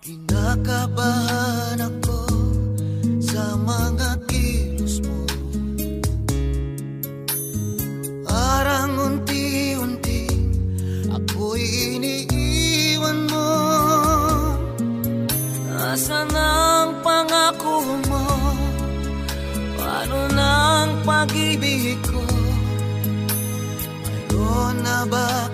Kinakabahan ako sa mga kilos mo. Parang unti-unti ako'y iniiwan mo. Nasaan ang pangako mo? Paano ng pag-ibig ko? Mayroon na ba